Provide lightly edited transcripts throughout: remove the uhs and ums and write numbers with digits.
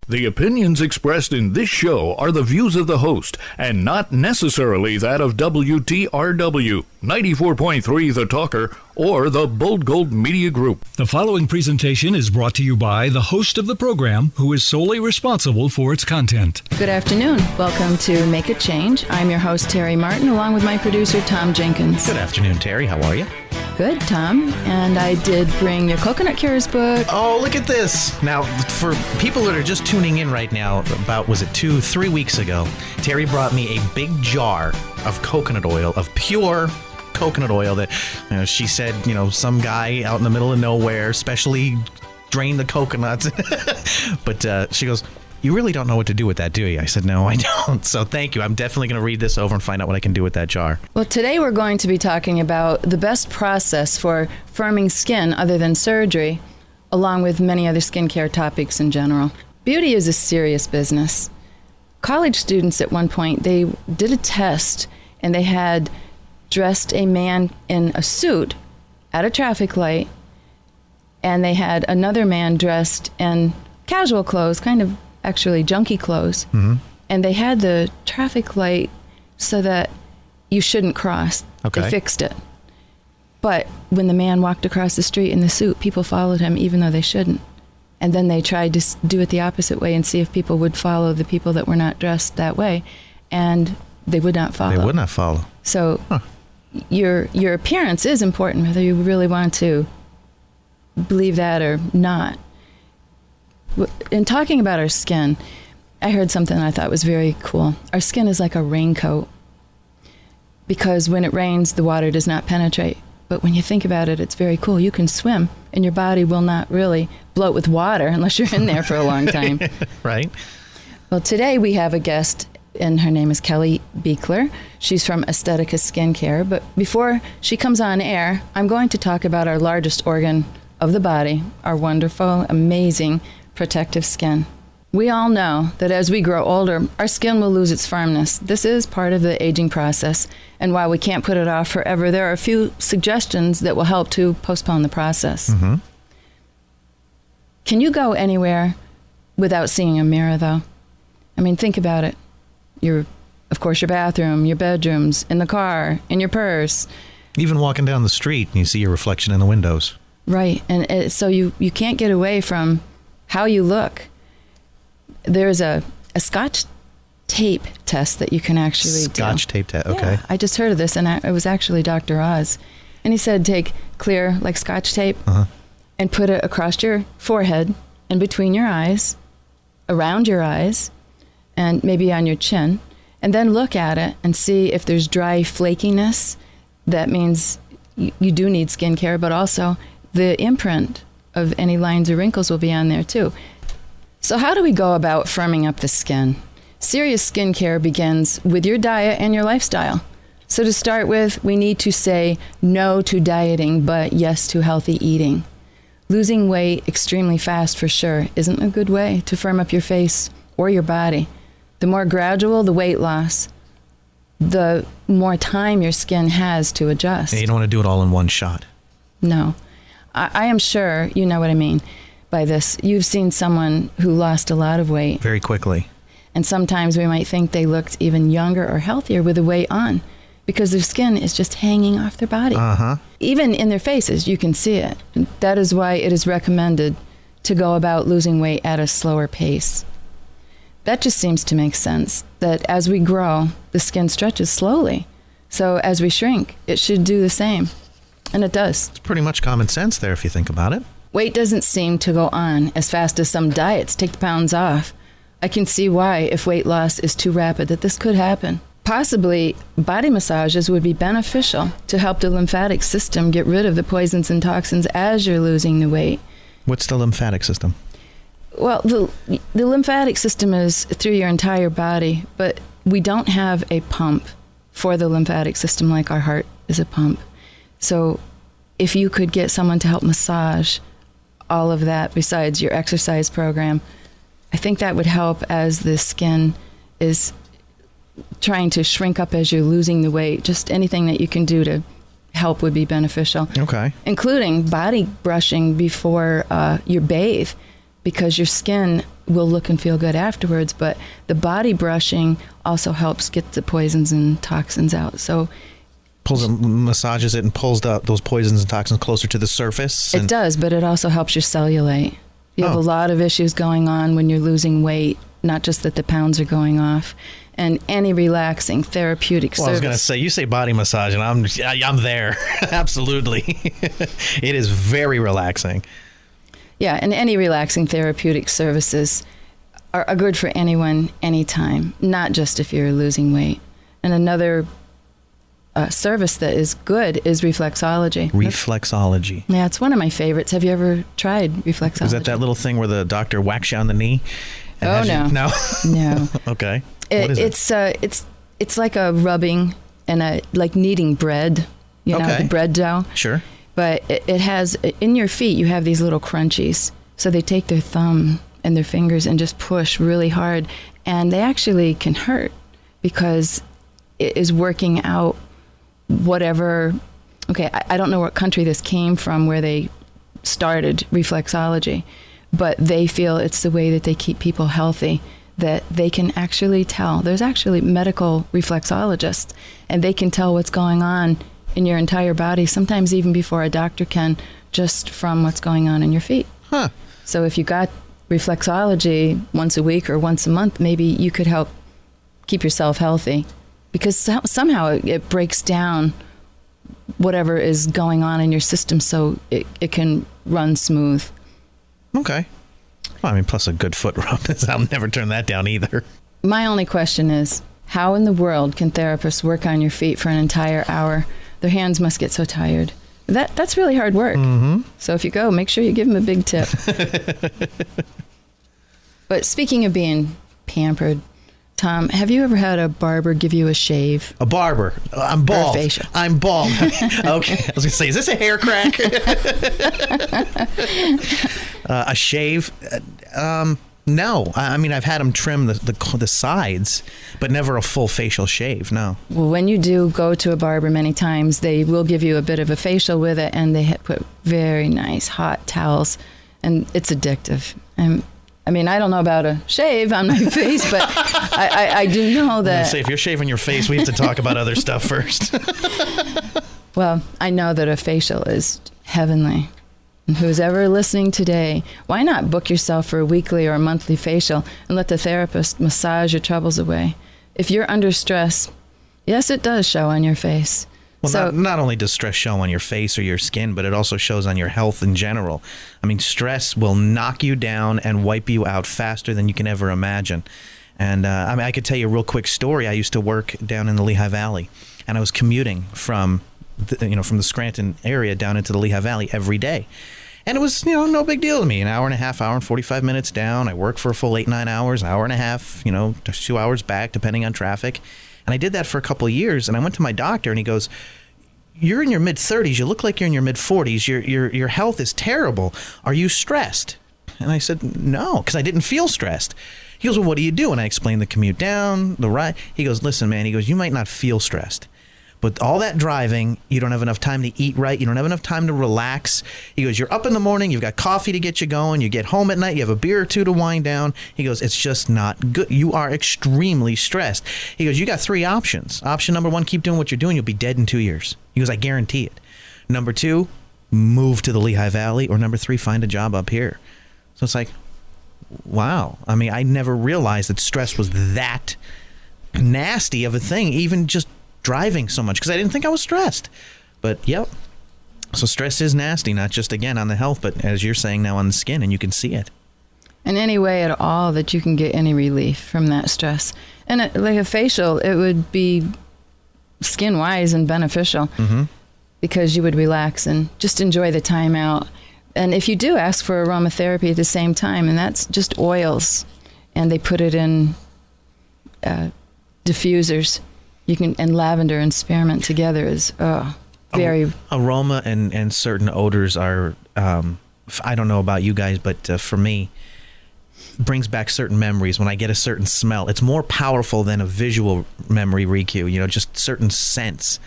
The opinions expressed in this show are the views of the host and not necessarily that of WTRW, 94.3 The Talker, or the Bold Gold Media Group. The following presentation is brought to you by the host of the program, who is solely responsible for its content. Good afternoon. Welcome to Make a Change. I'm your host, Terry Martin, along with my producer, Tom Jenkins. Good afternoon, Terry. How are you? Good, Tom. And I did bring your Coconut Cures book. Oh, look at this. Now, for people that are just tuning in right now, about, 3 weeks ago, Terry brought me a big jar of coconut oil, of pure coconut oil that she said, some guy out in the middle of nowhere specially drained the coconuts. But she goes, "You really don't know what to do with that, do you?" I said, "No, I don't." So thank you. I'm definitely going to read this over and find out what I can do with that jar. Well, today we're going to be talking about the best process for firming skin other than surgery, along with many other skincare topics in general. Beauty is a serious business. College students at one point, they did a test and they had dressed a man in a suit at a traffic light, and they had another man dressed in casual clothes, kind of actually junky clothes. Mm-hmm. And they had the traffic light so that you shouldn't cross. Okay. They fixed it. But when the man walked across the street in the suit, people followed him even though they shouldn't. And then they tried to do it the opposite way and see if people would follow the people that were not dressed that way. And they would not follow. They would not follow. So your appearance is important, whether you really want to believe that or not. In talking about our skin, I heard something I thought was very cool. Our skin is like a raincoat, because when it rains, the water does not penetrate. But when you think about it, it's very cool. You can swim, and your body will not really bloat with water unless you're in there for a long time. Right. Well, today we have a guest, and her name is Kelly Beichler. She's from Aesthetica Skincare. But before she comes on air, I'm going to talk about our largest organ of the body, our wonderful, amazing protective skin. We all know that as we grow older, our skin will lose its firmness. This is part of the aging process, and while we can't put it off forever, there are a few suggestions that will help to postpone the process. Mm-hmm. Can you go anywhere without seeing a mirror, though? I mean, think about it. Of course, your bathroom, your bedrooms, in the car, in your purse. Even walking down the street, and you see your reflection in the windows. Right, and so you can't get away from how you look. There's a Scotch tape test that you can actually do. Scotch tape test, okay. Yeah, I just heard of this, and it was actually Dr. Oz. And he said take clear, like Scotch tape, and put it across your forehead, in between your eyes, around your eyes, and maybe on your chin, and then look at it and see if there's dry flakiness. That means you do need skincare, but also the imprint of any lines or wrinkles will be on there too. So how do we go about firming up the skin? Serious skincare begins with your diet and your lifestyle. So to start with, we need to say no to dieting, but yes to healthy eating. Losing weight extremely fast, for sure, isn't a good way to firm up your face or your body. The more gradual the weight loss, the more time your skin has to adjust. Yeah, you don't want to do it all in one shot. No. I am sure you know what I mean by this. You've seen someone who lost a lot of weight. Very quickly. And sometimes we might think they looked even younger or healthier with the weight on, because their skin is just hanging off their body. Even in their faces, you can see it. That is why it is recommended to go about losing weight at a slower pace. That just seems to make sense, that as we grow, the skin stretches slowly. So as we shrink, it should do the same. And it does. It's pretty much common sense there if you think about it. Weight doesn't seem to go on as fast as some diets take the pounds off. I can see why, if weight loss is too rapid, that this could happen. Possibly, body massages would be beneficial to help the lymphatic system get rid of the poisons and toxins as you're losing the weight. What's the lymphatic system? Well, the lymphatic system is through your entire body, but we don't have a pump for the lymphatic system like our heart is a pump. So if you could get someone to help massage all of that besides your exercise program, I think that would help as the skin is trying to shrink up as you're losing the weight. Just anything that you can do to help would be beneficial. Okay. Including body brushing before you bathe, because your skin will look and feel good afterwards, but the body brushing also helps get the poisons and toxins out. So massages it and pulls those poisons and toxins closer to the surface. It does, but it also helps you cellulate. You have a lot of issues going on when you're losing weight, not just that the pounds are going off. And any relaxing therapeutic service. I was going to say, you say body massage, and I'm there. Absolutely. It is very relaxing. Yeah, and any relaxing therapeutic services are good for anyone, anytime, not just if you're losing weight. And another service that is good is reflexology. Reflexology. Yeah, it's one of my favorites. Have you ever tried reflexology? Is that little thing where the doctor whacks you on the knee? Oh, no. No? No. Okay. What is it? It's like a rubbing and like kneading bread, the bread dough. Sure. But it has, in your feet, you have these little crunchies. So they take their thumb and their fingers and just push really hard. And they actually can hurt because it is working out whatever. Okay, I don't know what country this came from where they started reflexology, but they feel it's the way that they keep people healthy, that they can actually tell. There's actually medical reflexologists, and they can tell what's going on in your entire body, sometimes even before a doctor can, just from what's going on in your feet. Huh. So if you got reflexology once a week or once a month, maybe you could help keep yourself healthy, because somehow it breaks down whatever is going on in your system so it can run smooth. Okay. Well, I mean, plus a good foot rub. I'll never turn that down either. My only question is, how in the world can therapists work on your feet for an entire hour? Their hands must get so tired. That's really hard work. Mm-hmm. So if you go, make sure you give them a big tip. But speaking of being pampered, Tom, have you ever had a barber give you a shave? A barber? I'm bald. Or a facial? I'm bald. Okay. I was going to say, is this a hair crack? A shave? No. I mean, I've had them trim the sides, but never a full facial shave, no. Well, when you do go to a barber many times, they will give you a bit of a facial with it, and they put very nice hot towels, and it's addictive. I mean, I don't know about a shave on my face, but I do know that... Say, if you're shaving your face, we have to talk about other stuff first. Well, I know that a facial is heavenly. And who's ever listening today, why not book yourself for a weekly or a monthly facial and let the therapist massage your troubles away? If you're under stress, yes, it does show on your face. Well, so, not only does stress show on your face or your skin, but it also shows on your health in general. I mean, stress will knock you down and wipe you out faster than you can ever imagine. And I mean, I could tell you a real quick story. I used to work down in the Lehigh Valley, and I was commuting from the Scranton area down into the Lehigh Valley every day. And it was, no big deal to me. An hour and a half, hour and 45 minutes down. I worked for a full 8-9 hours, hour and a half, 2 hours back, depending on traffic. And I did that for a couple of years. And I went to my doctor, and he goes, "You're in your mid-30s. You look like you're in your mid-40s. Your health is terrible. Are you stressed?" And I said, "No," because I didn't feel stressed. He goes, "Well, what do you do?" And I explained the commute down, the ride. He goes, "Listen, man," he goes, "you might not feel stressed, but all that driving, you don't have enough time to eat right. You don't have enough time to relax." He goes, "You're up in the morning. You've got coffee to get you going. You get home at night. You have a beer or two to wind down." He goes, "It's just not good. You are extremely stressed." He goes, "You got 3 options. Option number 1, keep doing what you're doing. You'll be dead in 2 years." He goes, "I guarantee it. Number 2, move to the Lehigh Valley. Or number 3, find a job up here." So it's like, wow. I mean, I never realized that stress was that nasty of a thing, even just driving so much, because I didn't think I was stressed. But yep. So stress is nasty, not just, again, on the health, but as you're saying now, on the skin, and you can see it. In any way at all that you can get any relief from that stress. And like a facial, it would be skin-wise and beneficial, because you would relax and just enjoy the time out. And if you do ask for aromatherapy at the same time, and that's just oils, and they put it in diffusers, and lavender and spearmint together is very... Aroma and certain odors are, I don't know about you guys, but for me, brings back certain memories. When I get a certain smell, it's more powerful than a visual memory recue, just certain scents.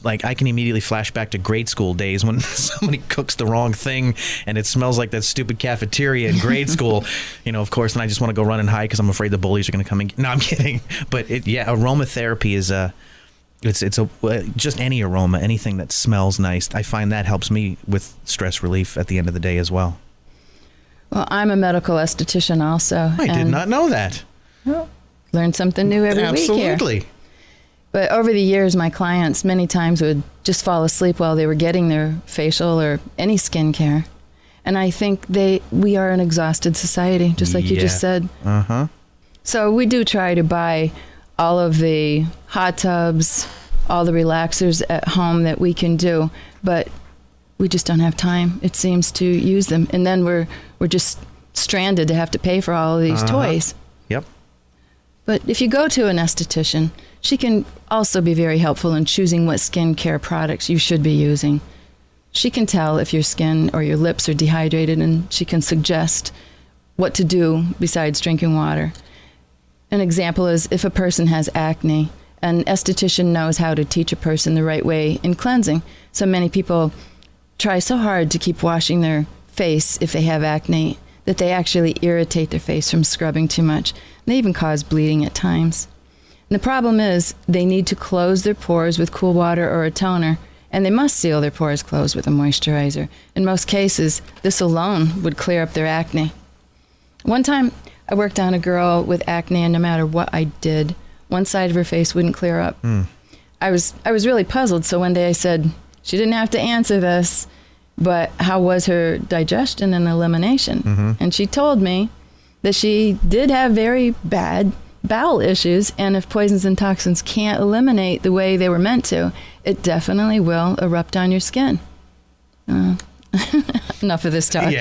like I can immediately flash back to grade school days when somebody cooks the wrong thing and it smells like that stupid cafeteria in grade school, of course, and I just want to go run and hide because I'm afraid the bullies are going to come and no, I'm kidding. But aromatherapy is it's just any aroma, anything that smells nice. I find that helps me with stress relief at the end of the day as well. Well, I'm a medical esthetician also. I did not know that. Well, learn something new every week here. Absolutely. But over the years, my clients many times would just fall asleep while they were getting their facial or any skincare. And I think we are an exhausted society, just like you just said. Uh-huh. So we do try to buy all of the hot tubs, all the relaxers at home that we can do, but we just don't have time, it seems, to use them. And then we're just stranded to have to pay for all of these toys. Yep. But if you go to an esthetician, she can also be very helpful in choosing what skincare products you should be using. She can tell if your skin or your lips are dehydrated, and she can suggest what to do besides drinking water. An example is if a person has acne, an esthetician knows how to teach a person the right way in cleansing. So many people try so hard to keep washing their face if they have acne that they actually irritate their face from scrubbing too much. They even cause bleeding at times. And the problem is they need to close their pores with cool water or a toner, and they must seal their pores closed with a moisturizer. In most cases, this alone would clear up their acne. One time, I worked on a girl with acne, and no matter what I did, one side of her face wouldn't clear up. I was really puzzled, so one day I said, she didn't have to answer this, but how was her digestion and elimination? And she told me that she did have very bad bowel issues, and if poisons and toxins can't eliminate the way they were meant to, it definitely will erupt on your skin. Enough of this talk.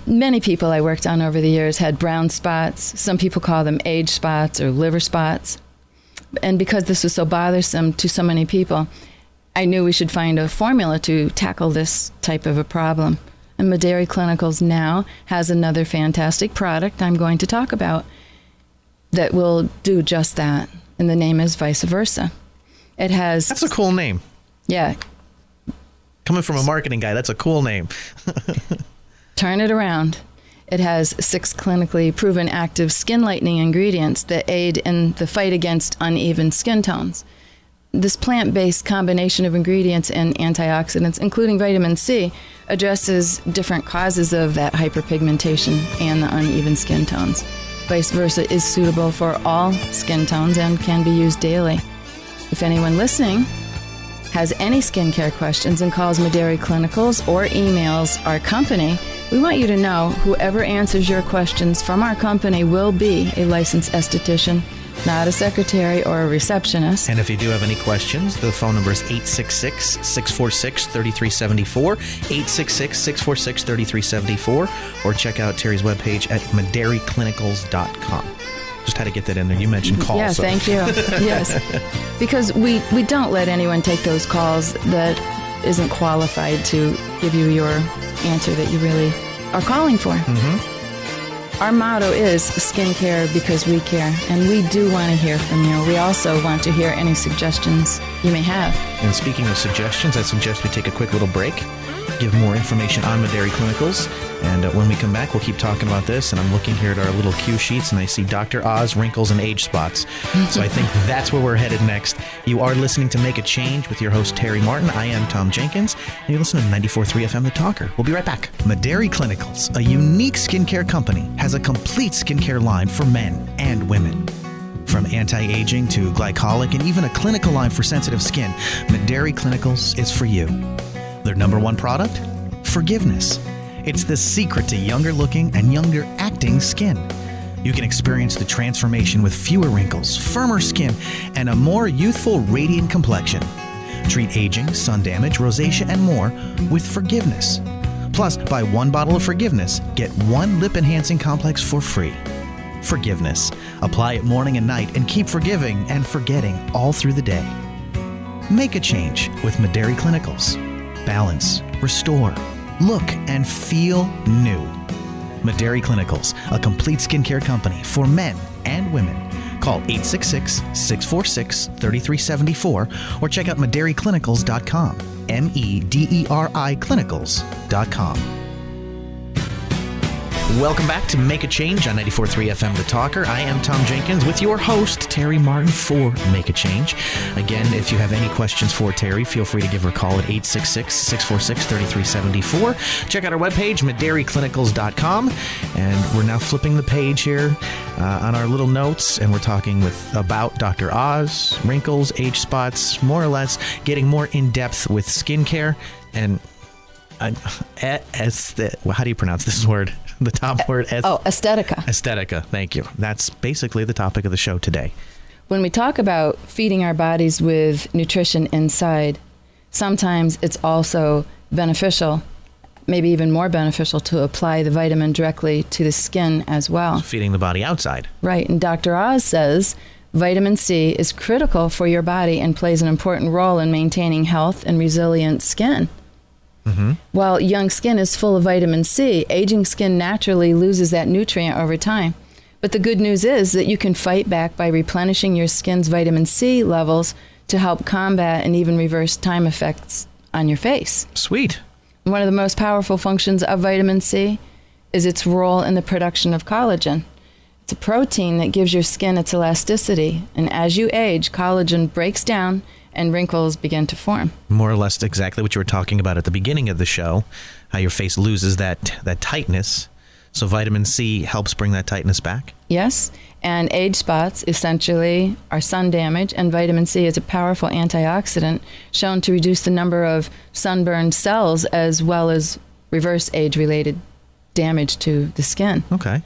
Many people I worked on over the years had brown spots. Some people call them age spots or liver spots. And because this was so bothersome to so many people, I knew we should find a formula to tackle this type of a problem. And Mederi Clinicals now has another fantastic product I'm going to talk about that will do just that. And the name is Vice Versa. It has... That's a cool name. Yeah. Coming from a marketing guy, that's a cool name. Turn it around. It has 6 clinically proven active skin lightening ingredients that aid in the fight against uneven skin tones. This plant-based combination of ingredients and antioxidants, including vitamin C, addresses different causes of that hyperpigmentation and the uneven skin tones. Vice Versa is suitable for all skin tones and can be used daily. If anyone listening has any skincare questions and calls Mederi Clinicals or emails our company, we want you to know whoever answers your questions from our company will be a licensed esthetician, not a secretary or a receptionist. And if you do have any questions, the phone number is 866-646-3374, 866-646-3374, or check out Terry's webpage at medericlinicals.com. Just had to get that in there. You mentioned calls. Yeah, thank you. Yes. Because we don't let anyone take those calls that isn't qualified to give you your answer that you really are calling for. Our motto is skincare because we care, and we do want to hear from you. We also want to hear any suggestions you may have. And speaking of suggestions, I suggest we take a quick little break, give more information on Mederi Clinicals, and when we come back, we'll keep talking about this. And I'm looking here at our little cue sheets, and I see Dr. Oz, wrinkles, and age spots. So I think that's where we're headed next. You are listening to Make a Change with your host, Terry Martin. I am Tom Jenkins, and you're listening to 94.3 FM The Talker. We'll be right back. Mederi Clinicals, a unique skincare company, has a complete skincare line for men and women. From anti-aging to glycolic and even a clinical line for sensitive skin, Mederi Clinicals is for you. Their number one product? Forgiveness. It's the secret to younger looking and younger acting skin. You can experience the transformation with fewer wrinkles, firmer skin, and a more youthful, radiant complexion. Treat aging, sun damage, rosacea, and more with Forgiveness. Plus, buy 1 bottle of Forgiveness, get 1 lip enhancing complex for free. Forgiveness. Apply it morning and night and keep forgiving and forgetting all through the day. Make a change with Mederi Clinicals. Balance, restore, look, and feel new. Mederi Clinicals, a complete skincare company for men and women. Call Call 866-646-3374 or check out medericlinicals.com. MEDERI Clinicals.com. Welcome back to Make a Change on 94.3 FM The Talker. I am Tom Jenkins with your host, Terry Martin, for Make a Change. Again, if you have any questions for Terry, feel free to give her a call at 866-646-3374. Check out our webpage, medericlinicals.com. And we're now flipping the page here on our little notes, and we're talking about Dr. Oz, wrinkles, age spots, more or less getting more in-depth with skincare and how do you pronounce this word? The top word? Aesthetica. Aesthetica. Thank you. That's basically the topic of the show today. When we talk about feeding our bodies with nutrition inside, sometimes it's also beneficial, maybe even more beneficial, to apply the vitamin directly to the skin as well. Feeding the body outside. Right. And Dr. Oz says vitamin C is critical for your body and plays an important role in maintaining health and resilient skin. Mm-hmm. While young skin is full of vitamin C, aging skin naturally loses that nutrient over time. But the good news is that you can fight back by replenishing your skin's vitamin C levels to help combat and even reverse time effects on your face. Sweet. One of the most powerful functions of vitamin C is its role in the production of collagen. It's a protein that gives your skin its elasticity, and as you age, collagen breaks down and wrinkles begin to form. More or less exactly what you were talking about at the beginning of the show, how your face loses that tightness. So vitamin C helps bring that tightness back? Yes, and age spots essentially are sun damage, and vitamin C is a powerful antioxidant shown to reduce the number of sunburned cells as well as reverse age-related damage to the skin. Okay.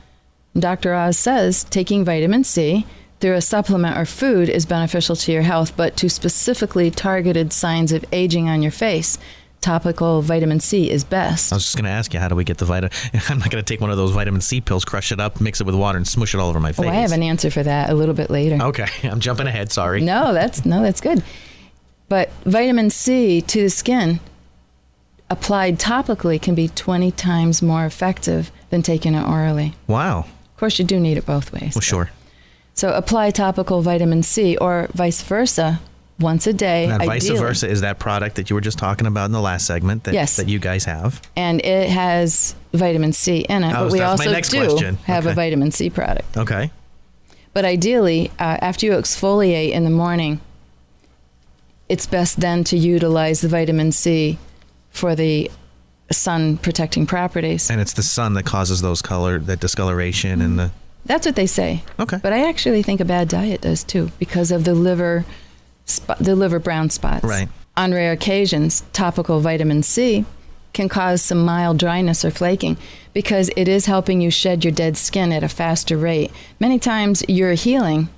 Dr. Oz says taking vitamin C through a supplement or food is beneficial to your health, but to specifically targeted signs of aging on your face, topical vitamin C is best. I was just going to ask you, how do we get the vitamin? I'm not going to take one of those vitamin C pills, crush it up, mix it with water, and smush it all over my face. Oh, I have an answer for that a little bit later. Okay, I'm jumping ahead, sorry. No, that's good. But vitamin C to the skin, applied topically, can be 20 times more effective than taking it orally. Wow. Of course, you do need it both ways. Well, sure. So apply topical vitamin C or vice versa once a day. Now, ideally. Vice versa is that product that you were just talking about in the last segment that, yes. that you guys have. And it has vitamin C in it, but we also have a vitamin C product. Okay. But ideally, after you exfoliate in the morning, it's best then to utilize the vitamin C for the sun protecting properties. And it's the sun that causes that discoloration and the... That's what they say. Okay. But I actually think a bad diet does too, because of the liver brown spots. Right. On rare occasions, topical vitamin C can cause some mild dryness or flaking because it is helping you shed your dead skin at a faster rate. Many times you're healing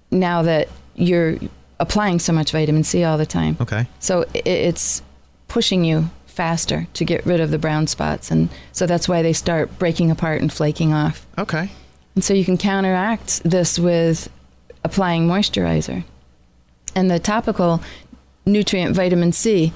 now that you're applying so much vitamin C all the time. Okay. So it's pushing you faster to get rid of the brown spots, and so that's why they start breaking apart and flaking off. Okay. And so you can counteract this with applying moisturizer. And the topical nutrient vitamin C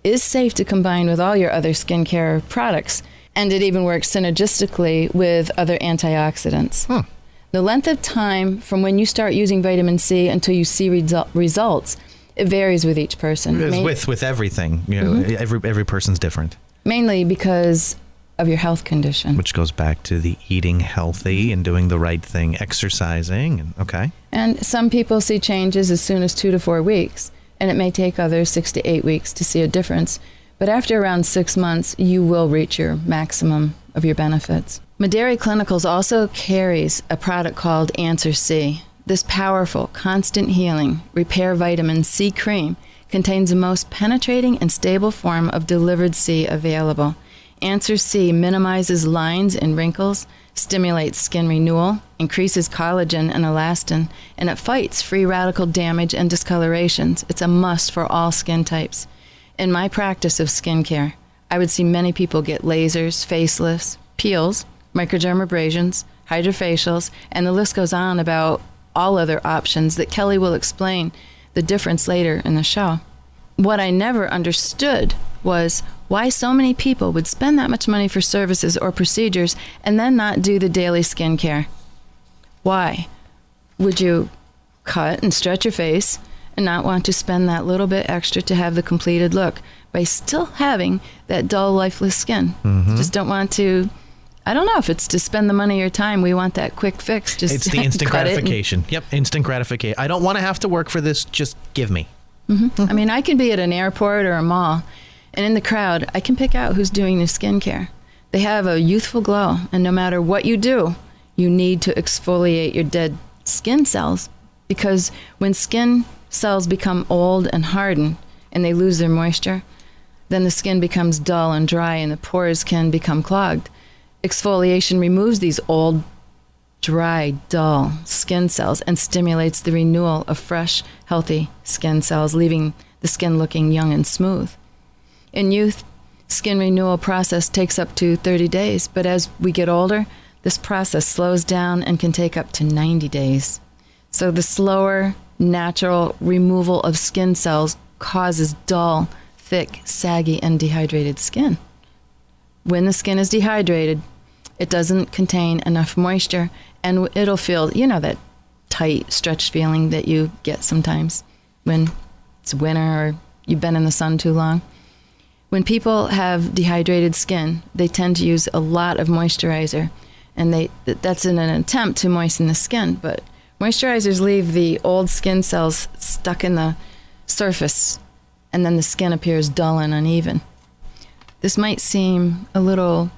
is safe to combine with all your other skincare products, and it even works synergistically with other antioxidants. Huh. The length of time from when you start using vitamin C until you see results, it varies with each person. With everything, every person's different. Mainly because of your health condition. Which goes back to the eating healthy and doing the right thing, exercising. Okay. And some people see changes as soon as 2 to 4 weeks, and it may take others 6 to 8 weeks to see a difference. But after around 6 months, you will reach your maximum of your benefits. Mederi Clinicals also carries a product called Answer C. This powerful, constant healing, repair vitamin C cream contains the most penetrating and stable form of delivered C available. Answer C minimizes lines and wrinkles, stimulates skin renewal, increases collagen and elastin, and it fights free radical damage and discolorations. It's a must for all skin types. In my practice of skincare, I would see many people get lasers, facelifts, peels, microdermabrasions, hydrofacials, and the list goes on about all other options that Kelly will explain the difference later in the show. What I never understood was why so many people would spend that much money for services or procedures and then not do the daily skincare. Why? would you cut and stretch your face and not want to spend that little bit extra to have the completed look by still having that dull, lifeless skin? Just don't want to, I don't know if it's to spend the money or time. We want that quick fix. Just it's the instant gratification. Yep, instant gratification. I don't want to have to work for this. Just give me. I mean, I can be at an airport or a mall, and in the crowd, I can pick out who's doing their skincare. They have a youthful glow, and no matter what you do, you need to exfoliate your dead skin cells, because when skin cells become old and harden and they lose their moisture, then the skin becomes dull and dry and the pores can become clogged. Exfoliation removes these old, dry, dull skin cells and stimulates the renewal of fresh, healthy skin cells, leaving the skin looking young and smooth. In youth, skin renewal process takes up to 30 days, but as we get older, this process slows down and can take up to 90 days. So the slower, natural removal of skin cells causes dull, thick, saggy, and dehydrated skin. When the skin is dehydrated, it doesn't contain enough moisture, and it'll feel, you know, that tight, stretched feeling that you get sometimes when it's winter or you've been in the sun too long. When people have dehydrated skin, they tend to use a lot of moisturizer, and that's in an attempt to moisten the skin, but moisturizers leave the old skin cells stuck in the surface, and then the skin appears dull and uneven. This might seem a little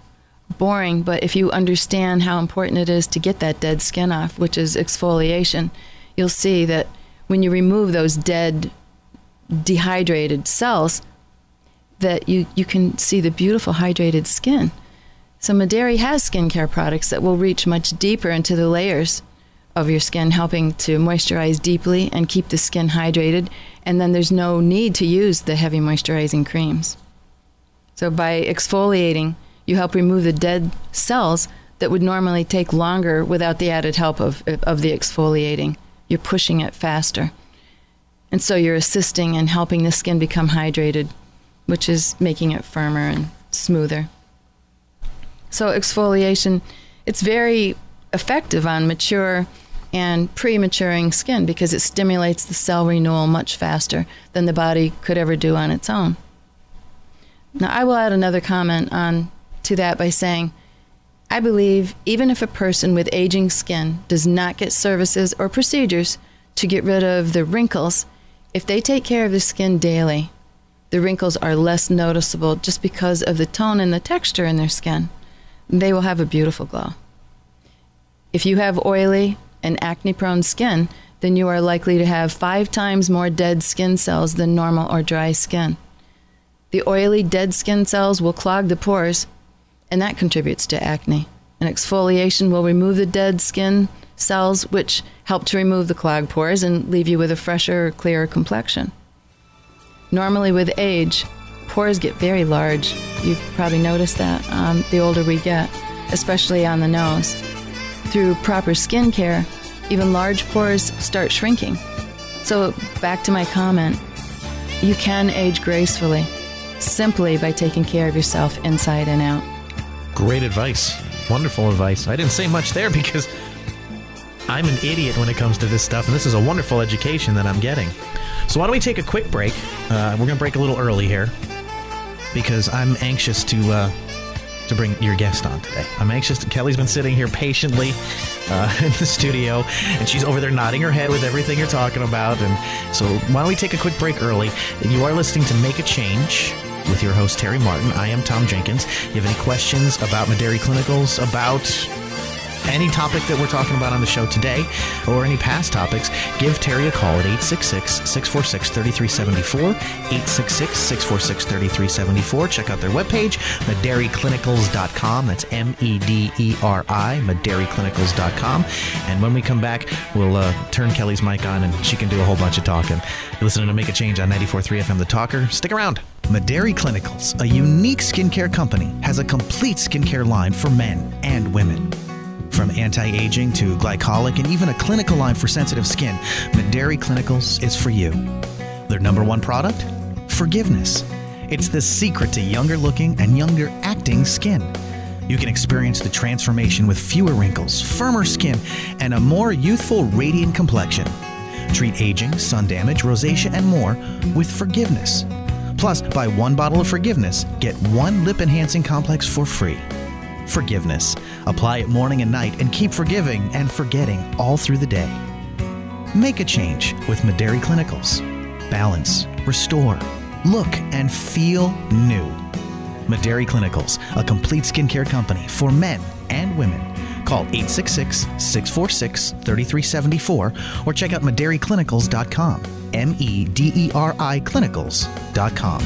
boring, but if you understand how important it is to get that dead skin off, which is exfoliation, you'll see that when you remove those dead, dehydrated cells, that you can see the beautiful hydrated skin. So Mederi has skincare products that will reach much deeper into the layers of your skin, helping to moisturize deeply and keep the skin hydrated, and then there's no need to use the heavy moisturizing creams. So by exfoliating, you help remove the dead cells that would normally take longer without the added help of the exfoliating. You're pushing it faster. And so you're assisting and helping the skin become hydrated, which is making it firmer and smoother. So exfoliation, it's very effective on mature and prematuring skin because it stimulates the cell renewal much faster than the body could ever do on its own. Now, I will add another comment on to that by saying, I believe even if a person with aging skin does not get services or procedures to get rid of the wrinkles, if they take care of the skin daily, the wrinkles are less noticeable just because of the tone and the texture in their skin. They will have a beautiful glow. If you have oily and acne-prone skin, then you are likely to have 5 times more dead skin cells than normal or dry skin. The oily, dead skin cells will clog the pores, and that contributes to acne. And exfoliation will remove the dead skin cells, which help to remove the clogged pores and leave you with a fresher, clearer complexion. Normally with age, pores get very large. You've probably noticed that the older we get, especially on the nose. Through proper skin care, even large pores start shrinking. So back to my comment, you can age gracefully simply by taking care of yourself inside and out. Great advice. Wonderful advice. I didn't say much there because I'm an idiot when it comes to this stuff, and this is a wonderful education that I'm getting. So why don't we take a quick break? We're going to break a little early here because I'm anxious to bring your guest on today. I'm anxious. Kelly's been sitting here patiently in the studio, and she's over there nodding her head with everything you're talking about. And so why don't we take a quick break early? You are listening to Make a Change with your host, Terry Martin. I am Tom Jenkins. You have any questions about Mederi Clinicals, about any topic that we're talking about on the show today, or any past topics, give Terry a call at 866-646-3374, 866-646-3374. Check out their webpage, medericlinicals.com. That's MEDERI, medericlinicals.com. And when we come back, we'll turn Kelly's mic on and she can do a whole bunch of talking. You're listening to Make a Change on 94.3 FM The Talker. Stick around. Mederi Clinicals, a unique skincare company, has a complete skincare line for men and women. From anti-aging to glycolic and even a clinical line for sensitive skin, Mederi Clinicals is for you. Their number one product? Forgiveness. It's the secret to younger looking and younger acting skin. You can experience the transformation with fewer wrinkles, firmer skin, and a more youthful, radiant complexion. Treat aging, sun damage, rosacea, and more with Forgiveness. Plus, buy 1 bottle of Forgiveness, get 1 lip enhancing complex for free. Forgiveness. Apply it morning and night and keep forgiving and forgetting all through the day. Make a change with Mederi Clinicals. Balance, restore, look, and feel new. Mederi Clinicals, a complete skincare company for men and women. Call 866-646-3374 or check out MederiClinicals.com. MEDERI Clinicals.com.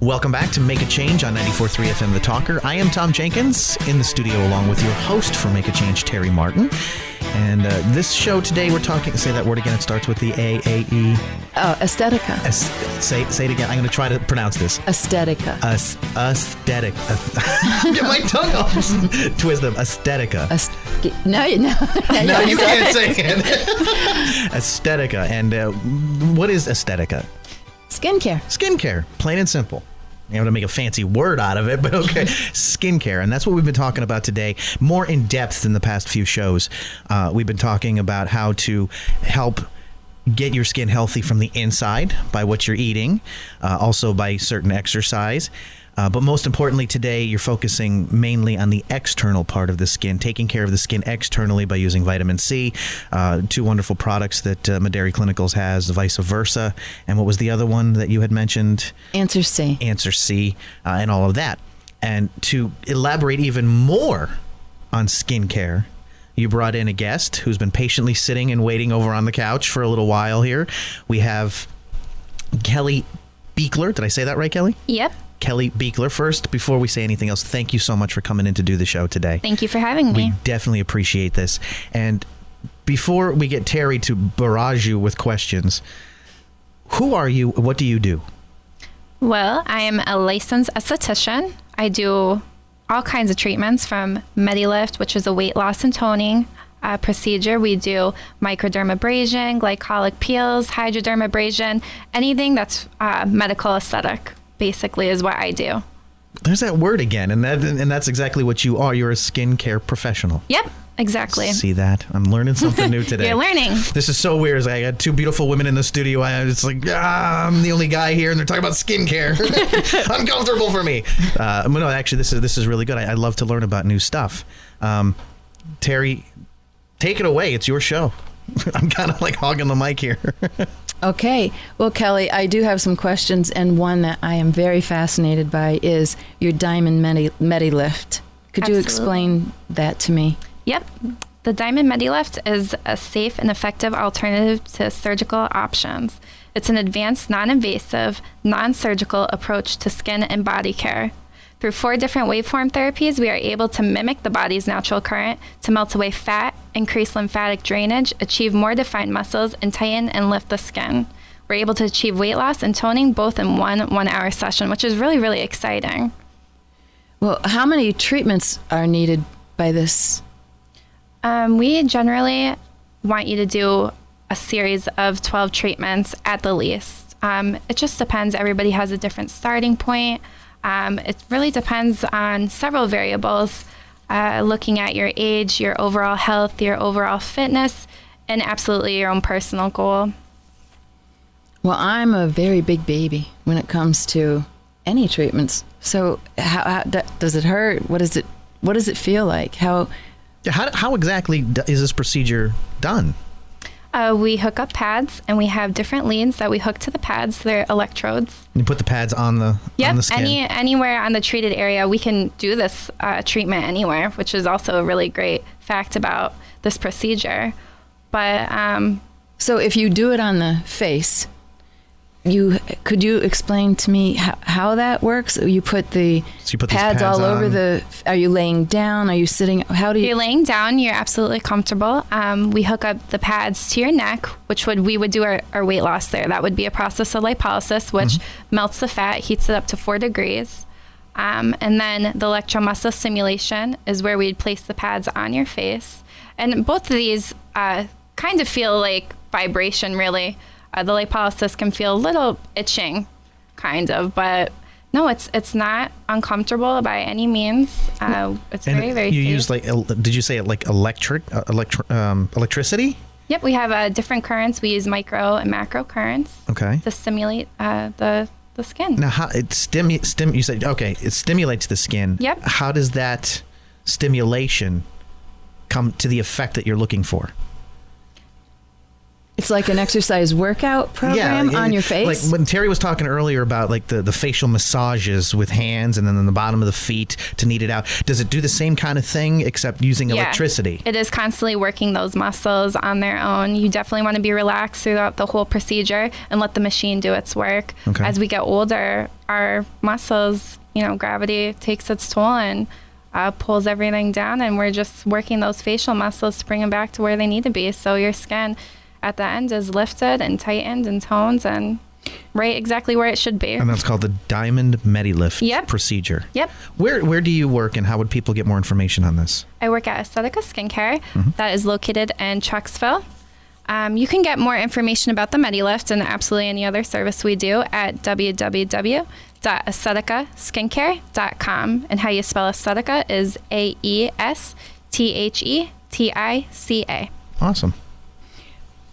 Welcome back to Make a Change on 94.3 FM The Talker. I am Tom Jenkins in the studio along with your host for Make a Change, Terry Martin. And this show today, we're talking, say that word again, it starts with the A-A-E. Aesthetica. Say it again. I'm going to try to pronounce this. Aesthetica. Aesthetic. Get my tongue all twisted. Aesthetica. No, you can't say it. Aesthetica. And what is Aesthetica? Skincare. Plain and simple. I'm going to make a fancy word out of it, but okay. Skincare. And that's what we've been talking about today, more in depth than the past few shows. We've been talking about how to help get your skin healthy from the inside by what you're eating, also by certain exercise. But most importantly today, you're focusing mainly on the external part of the skin, taking care of the skin externally by using vitamin C, 2 wonderful products that Mederi Clinicals has, vice versa. And what was the other one that you had mentioned? Answer C, and all of that. And to elaborate even more on skincare, you brought in a guest who's been patiently sitting and waiting over on the couch for a little while here. We have Kelly Beichler. Did I say that right, Kelly? Yep. Kelly Beichler. First, before we say anything else, thank you so much for coming in to do the show today. Thank you for having me. We definitely appreciate this. And before we get Terry to barrage you with questions, who are you? What do you do? Well, I am a licensed esthetician. I do all kinds of treatments from medi-lift, which is a weight loss and toning procedure. We do microdermabrasion, glycolic peels, hydrodermabrasion, anything that's medical aesthetic. Basically is what I do. There's that word again, and that's exactly what you are. You're a skincare professional. Yep, exactly. See that? I'm learning something new today. You're learning. This is so weird. I got 2 beautiful women in the studio. It's like, I'm the only guy here, and they're talking about skincare. Uncomfortable for me. No, actually, this is really good. I love to learn about new stuff. Terry, take it away. It's your show. I'm kind of like hogging the mic here. Okay. Well, Kelly, I do have some questions, and one that I am very fascinated by is your Diamond medi-lift. Could you explain that to me? Yep. The Diamond medi-lift is a safe and effective alternative to surgical options. It's an advanced, non-invasive, non-surgical approach to skin and body care. Through 4 different waveform therapies, we are able to mimic the body's natural current to melt away fat, increase lymphatic drainage, achieve more defined muscles, and tighten and lift the skin. We're able to achieve weight loss and toning both in one hour session, which is really, really exciting. Well, how many treatments are needed by this? We generally want you to do a series of 12 treatments at the least. It just depends. Everybody has a different starting point. It really depends on several variables, looking at your age, your overall health, your overall fitness, and absolutely your own personal goal. Well, I'm a very big baby when it comes to any treatments. So how does it hurt? What does it feel like? How exactly is this procedure done? We hook up pads, and we have different leads that we hook to the pads. They're electrodes. You put the pads on the skin? Anywhere on the treated area. We can do this treatment anywhere, which is also a really great fact about this procedure. But so if you do it on the face, could you explain to me how that works? You put the pads all over the. Are you laying down? Are you sitting? How do you? You're laying down. You're absolutely comfortable. We hook up the pads to your neck, which we would do our weight loss there. That would be a process of lipolysis, which melts the fat, heats it up to 4 degrees. And then the electromuscle stimulation is where we'd place the pads on your face. And both of these kind of feel like vibration, really. The lipolysis can feel a little itching, kind of, but No, it's not uncomfortable by any means. It's very, very you safe. use did you say like electricity? Yep, we have different currents. We use micro and macro currents to stimulate the skin. Now, how it you said, okay, it stimulates the skin. Yep. How does that stimulation come to the effect that you're looking for? It's like an exercise workout program on your face. Like when Terry was talking earlier about like the facial massages with hands and then on the bottom of the feet to knead it out. Does it do the same kind of thing except using electricity? It is constantly working those muscles on their own. You definitely want to be relaxed throughout the whole procedure and let the machine do its work. Okay. As we get older, our muscles, gravity takes its toll and pulls everything down, and we're just working those facial muscles to bring them back to where they need to be. So your skin at the end is lifted and tightened and toned and right exactly where it should be. And that's called the Diamond medi-lift procedure. Yep. Where do you work, and how would people get more information on this? I work at Aesthetica Skincare. That is located in Trucksville. You can get more information about the medi-lift and absolutely any other service we do at www.aestheticaskincare.com. And how you spell Aesthetica is AESTHETICA. Awesome.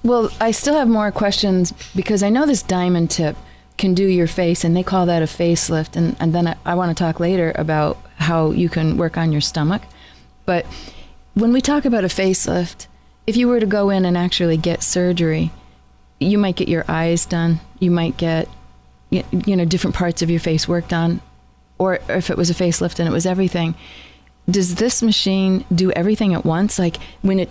Well, I still have more questions because I know this diamond tip can do your face, and they call that a facelift. And then I want to talk later about how you can work on your stomach. But when we talk about a facelift, if you were to go in and actually get surgery, you might get your eyes done. You might get, different parts of your face worked on. Or if it was a facelift and it was everything. Does this machine do everything at once? Like when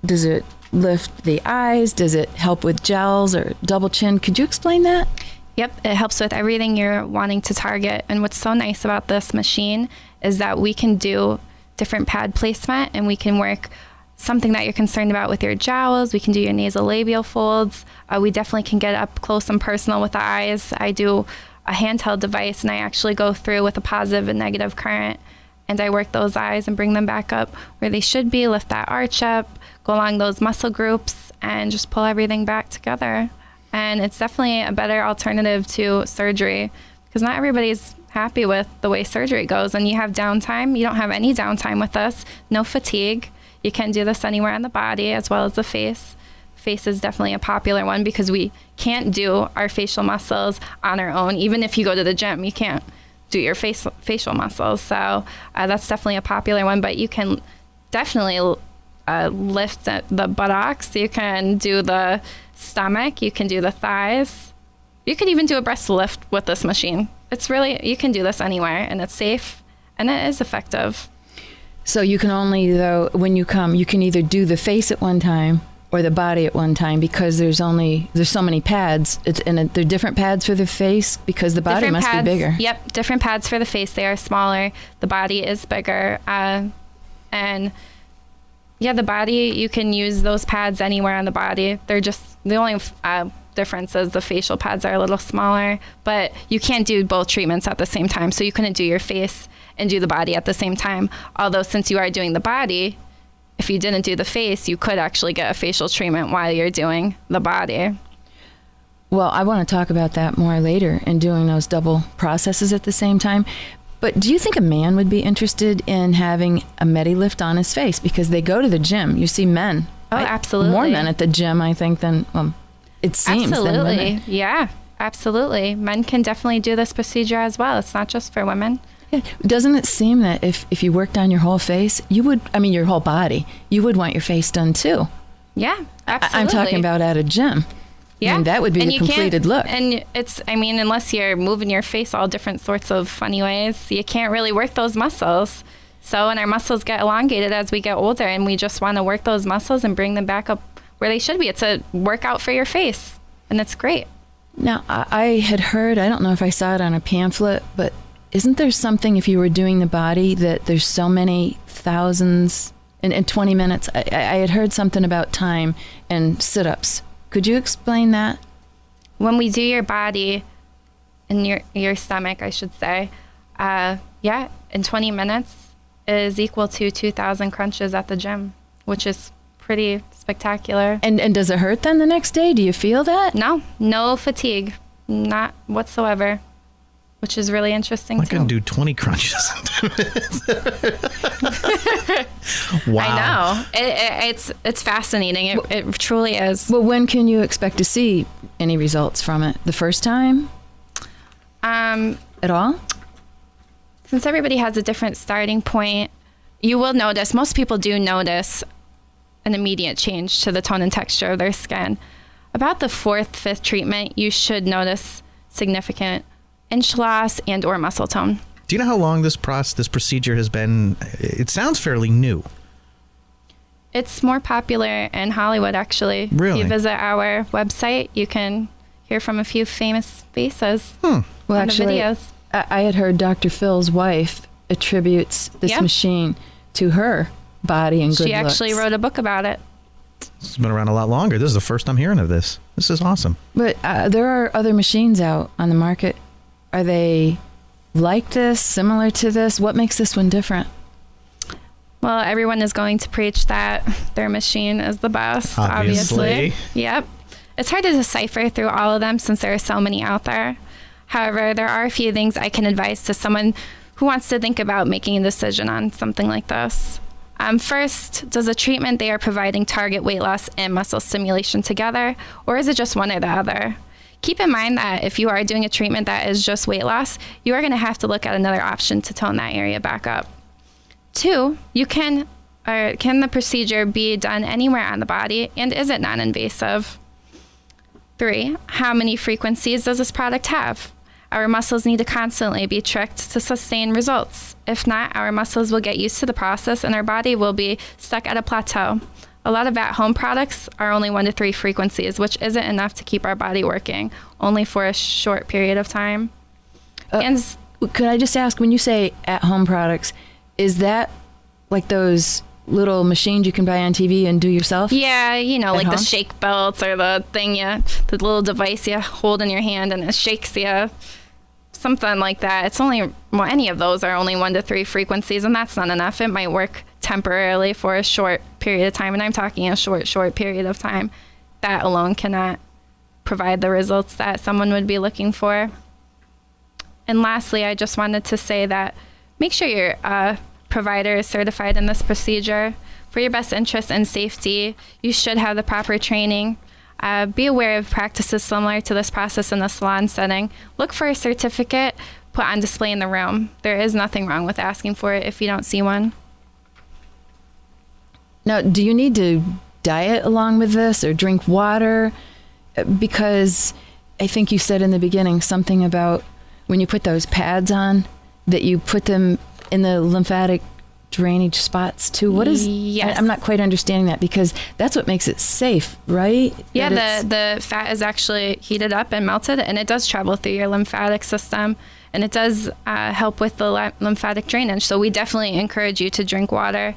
does it lift the eyes? Does it help with gels or double chin? Could you explain that? Yep, it helps with everything you're wanting to target. And what's so nice about this machine is that we can do different pad placement, and we can work something that you're concerned about with your jowls. We can do your nasolabial folds. We definitely can get up close and personal with the eyes. I do a handheld device, and I actually go through with a positive and negative current, and I work those eyes and bring them back up where they should be, lift that arch up, go along those muscle groups, and just pull everything back together. And it's definitely a better alternative to surgery because not everybody's happy with the way surgery goes. And you have downtime. You don't have any downtime with us. No fatigue. You can do this anywhere on the body as well as the face. Face is definitely a popular one because we can't do our facial muscles on our own. Even if you go to the gym, you can't do your facial muscles. So that's definitely a popular one. But you can definitely lift the buttocks. You can do the stomach. You can do the thighs. You could even do a breast lift with this machine. It's really, you can do this anywhere, and it's safe and it is effective. So you can only, though, when you come, you can either do the face at one time or the body at one time because there's so many pads. They're different pads for the face because the body different must pads, be bigger. Yep, different pads for the face. They are smaller. The body is bigger. And yeah, the body, you can use those pads anywhere on the body. They're just, the only difference is the facial pads are a little smaller, but you can't do both treatments at the same time. So you couldn't do your face and do the body at the same time. Although since you are doing the body, if you didn't do the face, you could actually get a facial treatment while you're doing the body. Well, I want to talk about that more later and doing those double processes at the same time. But do you think a man would be interested in having a medi-lift on his face? Because they go to the gym. You see men. Oh, absolutely. More men at the gym, I think, than, it seems, absolutely. than women. Yeah, absolutely. Men can definitely do this procedure as well. It's not just for women. Yeah. Doesn't it seem that if you worked on your whole face, your whole body, you would want your face done too? Yeah, absolutely. I'm talking about at a gym. Yeah. I mean, that would be the completed look. And unless you're moving your face all different sorts of funny ways, you can't really work those muscles. So, and our muscles get elongated as we get older, and we just want to work those muscles and bring them back up where they should be. It's a workout for your face, and it's great. Now, I had heard, I don't know if I saw it on a pamphlet, but isn't there something if you were doing the body that there's so many thousands in 20 minutes? I had heard something about time and sit-ups. Could you explain that? When we do your body and your stomach, I should say, in 20 minutes is equal to 2,000 crunches at the gym, which is pretty spectacular. And does it hurt then the next day? Do you feel that? No fatigue, not whatsoever. which is really interesting I too. can do 20 crunches in 10 minutes. Wow. I know. It's fascinating. It truly is. Well, when can you expect to see any results from it? The first time? At all? Since everybody has a different starting point, you will notice, most people do notice an immediate change to the tone and texture of their skin. About the 4th, 5th treatment, you should notice significant inch loss and or muscle tone. Do you know how long this procedure has been? It sounds fairly new. It's more popular in Hollywood, actually. Really? If you visit our website, you can hear from a few famous faces Well, on actually, the videos. I had heard Dr. Phil's wife attributes this Yep. machine to her body and good She actually looks. wrote a book about it. It's been around a lot longer. This is the first I'm hearing of this. This is awesome. But there are other machines out on the market. Are they like this, similar to this? What makes this one different? Well, everyone is going to preach that their machine is the best, Obviously. Yep. It's hard to decipher through all of them since there are so many out there. However, there are a few things I can advise to someone who wants to think about making a decision on something like this. First, does the treatment they are providing target weight loss and muscle stimulation together, or is it just one or the other? Keep in mind that if you are doing a treatment that is just weight loss, you are going to have to look at another option to tone that area back up. 2, can the procedure be done anywhere on the body, and is it non-invasive? 3, how many frequencies does this product have? Our muscles need to constantly be tricked to sustain results. If not, our muscles will get used to the process and our body will be stuck at a plateau. A lot of at-home products are only 1 to 3 frequencies, which isn't enough to keep our body working, only for a short period of time. Could I just ask, when you say at-home products, is that like those little machines you can buy on TV and do yourself? Yeah, like home? the shake belts or the the little device you hold in your hand and it shakes you. Something like that. It's only, any of those are only 1 to 3 frequencies, and that's not enough. It might work temporarily for a short period of time, and I'm talking a short period of time. That alone cannot provide the results that someone would be looking for. And lastly, I just wanted to say that make sure your provider is certified in this procedure. For your best interest and safety, you should have the proper training. Be aware of practices similar to this process in the salon setting. Look for a certificate put on display in the room. There is nothing wrong with asking for it if you don't see one. Now, do you need to diet along with this or drink water? Because I think you said in the beginning something about when you put those pads on, that you put them in the lymphatic drainage spots too. What is? Yes. I'm not quite understanding that, because that's what makes it safe, right? Yeah, That the fat is actually heated up and melted, and it does travel through your lymphatic system, and it does help with the lymphatic drainage. So we definitely encourage you to drink water.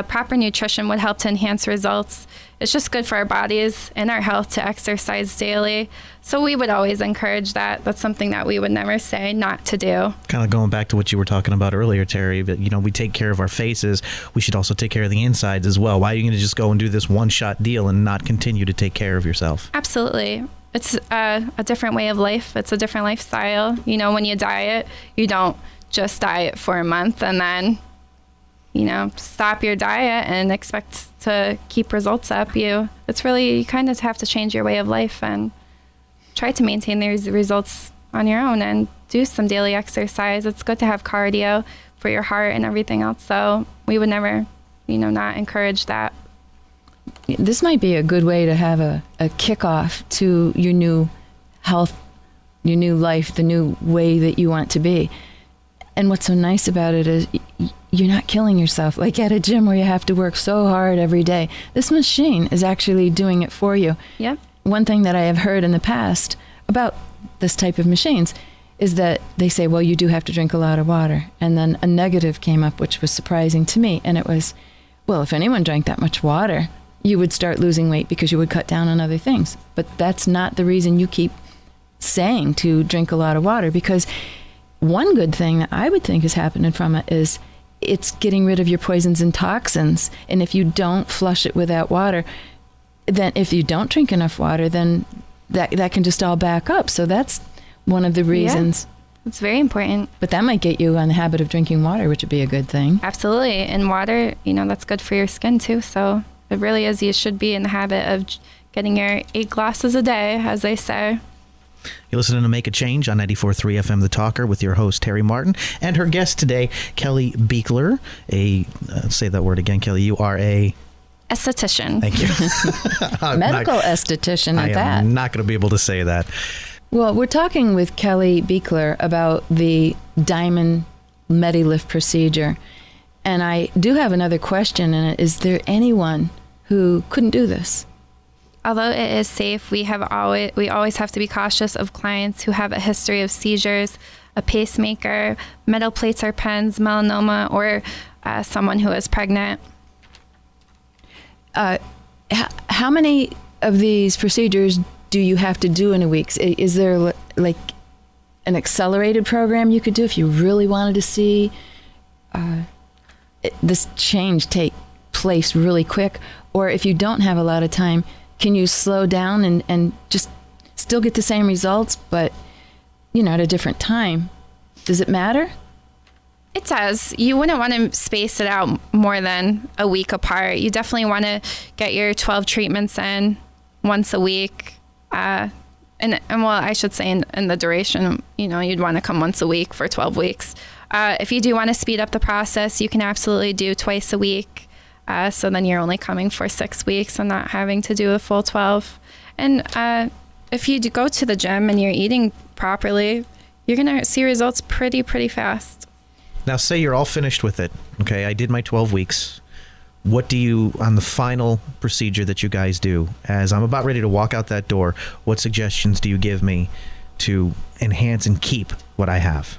Proper nutrition would help to enhance results. It's just good for our bodies and our health to exercise daily. So we would always encourage that. That's something that we would never say not to do. Kind of going back to what you were talking about earlier, Terry, but we take care of our faces. We should also take care of the insides as well. Why are you going to just go and do this one-shot deal and not continue to take care of yourself? Absolutely. It's a different way of life. It's a different lifestyle. When you diet, you don't just diet for a month and then, stop your diet and expect to keep results up. You kind of have to change your way of life and try to maintain these results on your own and do some daily exercise. It's good to have cardio for your heart and everything else. So we would never, not encourage that. This might be a good way to have a kickoff to your new health, your new life, the new way that you want it to be. And what's so nice about it is you're not killing yourself like at a gym where you have to work so hard every day. This machine is actually doing it for you. Yep. One thing that I have heard in the past about this type of machines is that they say, well, you do have to drink a lot of water. And then a negative came up, which was surprising to me. And it was, well, if anyone drank that much water, you would start losing weight because you would cut down on other things. But that's not the reason you keep saying to drink a lot of water, because one good thing that I would think is happening from it is it's getting rid of your poisons and toxins. And if you don't flush it with that water, then if you don't drink enough water, then that can just all back up. So that's one of the reasons. It's very important. But that might get you on the habit of drinking water, which would be a good thing. Absolutely. And water, that's good for your skin too. So it really is. You should be in the habit of getting your 8 glasses a day, as they say. You're listening to Make a Change on 94.3 FM The Talker with your host, Terry Martin, and her guest today, Kelly Beichler. Say that word again, Kelly. You are a... Esthetician. Thank you. Medical esthetician at that. I'm not going to be able to say that. Well, we're talking with Kelly Beichler about the diamond medi-lift procedure. And I do have another question, and is there anyone who couldn't do this? Although it is safe, we always have to be cautious of clients who have a history of seizures, a pacemaker, metal plates or pens, melanoma, or someone who is pregnant. How many of these procedures do you have to do in a week? Is there like an accelerated program you could do if you really wanted to see this change take place really quick? Or if you don't have a lot of time, can you slow down and just still get the same results, but, at a different time? Does it matter? It does. You wouldn't want to space it out more than a week apart. You definitely want to get your 12 treatments in once a week. And well, I should say in the duration, you'd want to come once a week for 12 weeks. If you do want to speed up the process, you can absolutely do twice a week. So then you're only coming for 6 weeks and not having to do a full 12. And if you do go to the gym and you're eating properly, you're going to see results pretty fast. Now, say you're all finished with it. Okay, I did my 12 weeks. What do you, on the final procedure that you guys do, as I'm about ready to walk out that door, what suggestions do you give me to enhance and keep what I have?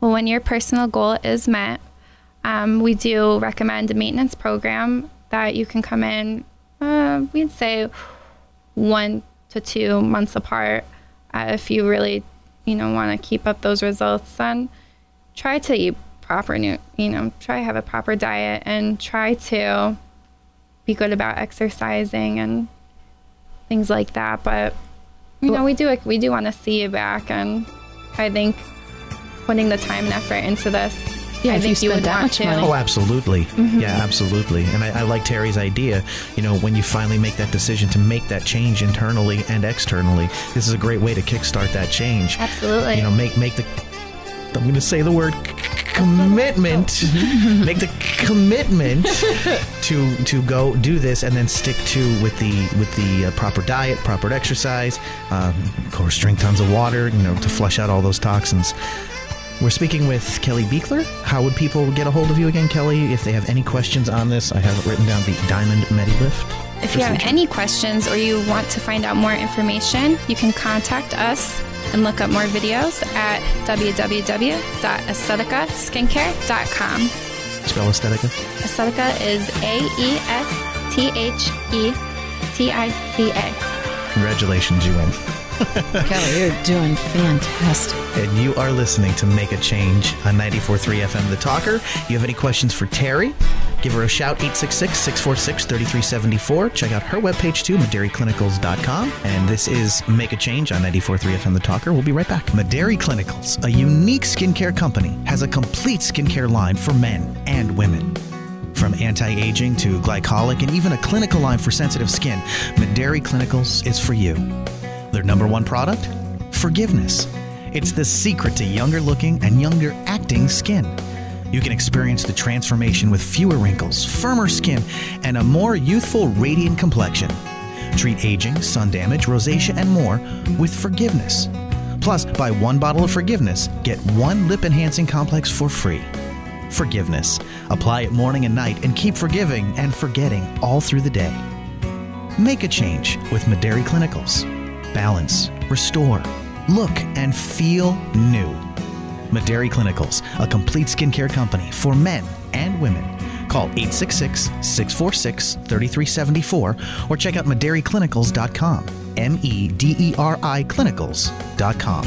Well, when your personal goal is met, we do recommend a maintenance program that you can come in, we'd say 1 to 2 months apart. If you really, want to keep up those results, then try to eat proper, try to have a proper diet and try to be good about exercising and things like that. But, we do want to see you back. And I think putting the time and effort into this, yeah, I if think you you would spend that want much to. money. Oh, absolutely. Mm-hmm. Yeah, absolutely. And I like Terry's idea, when you finally make that decision to make that change internally and externally, this is a great way to kickstart that change. Absolutely. Make the, I'm going to say the word commitment, make the commitment to go do this and then stick with the proper diet, proper exercise, of course, drink tons of water, to flush out all those toxins. We're speaking with Kelly Beichler. How would people get a hold of you again, Kelly, if they have any questions on this? I have it written down, the Diamond Medi-Lift. If you have any questions or you want to find out more information, you can contact us and look up more videos at www.aestheticaskincare.com. Spell Aesthetica. Aesthetica is AESTHETICA. Congratulations, you win. Kelly, you're doing fantastic. And you are listening to Make a Change on 94.3 FM The Talker. You have any questions for Terry? Give her a shout, 866-646-3374. Check out her webpage too, MederiClinicals.com. And this is Make a Change on 94.3 FM The Talker. We'll be right back. Mederi Clinicals, a unique skincare company, has a complete skincare line for men and women. From anti-aging to glycolic and even a clinical line for sensitive skin, Mederi Clinicals is for you. Their number one product? Forgiveness. It's the secret to younger looking and younger acting skin. You can experience the transformation with fewer wrinkles, firmer skin, and a more youthful, radiant complexion. Treat aging, sun damage, rosacea, and more with Forgiveness. Plus, buy 1 bottle of Forgiveness, get 1 lip enhancing complex for free. Forgiveness. Apply it morning and night and keep forgiving and forgetting all through the day. Make a change with Mederi Clinicals. Balance, restore, look, and feel new. Mederi Clinicals, a complete skincare company for men and women. Call 866-646-3374 or check out MederiClinicals.com. MEDERI Clinicals.com.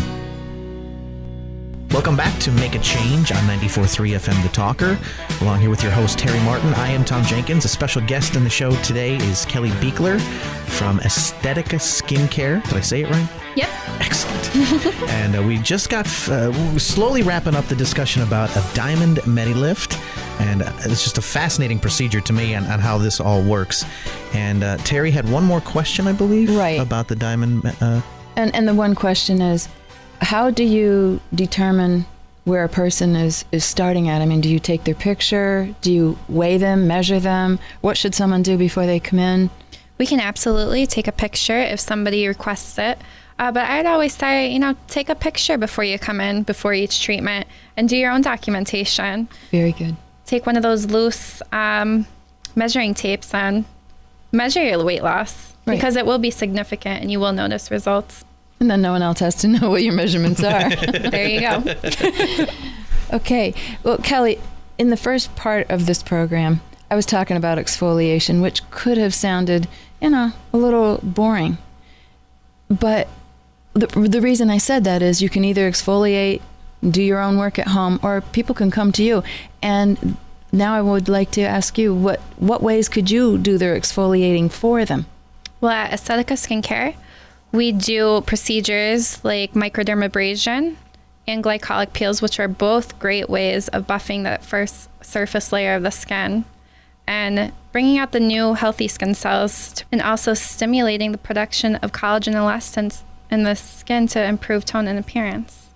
Welcome back to Make a Change on 94.3 FM The Talker. Along here with your host, Terry Martin. I am Tom Jenkins. A special guest in the show today is Kelly Beichler from Aesthetica Skincare. Did I say it right? Yep. Excellent. And we just got slowly wrapping up the discussion about a diamond medi-lift. And it's just a fascinating procedure to me on how this all works. And Terry had one more question, I believe, right, about the diamond. And the one question is, how do you determine where a person is starting at? I mean, do you take their picture? Do you weigh them, measure them? What should someone do before they come in? We can absolutely take a picture if somebody requests it. But I'd always say, take a picture before you come in, before each treatment, and do your own documentation. Very good. Take one of those loose measuring tapes and measure your weight loss, right, because it will be significant and you will notice results. And then no one else has to know what your measurements are. There you go. Okay. Well, Kelly, in the first part of this program, I was talking about exfoliation, which could have sounded, a little boring. But the reason I said that is you can either exfoliate, do your own work at home, or people can come to you. And now I would like to ask you, what ways could you do their exfoliating for them? Well, at Aesthetica Skincare, we do procedures like microdermabrasion and glycolic peels, which are both great ways of buffing that first surface layer of the skin and bringing out the new healthy skin cells, and also stimulating the production of collagen and elastin in the skin to improve tone and appearance.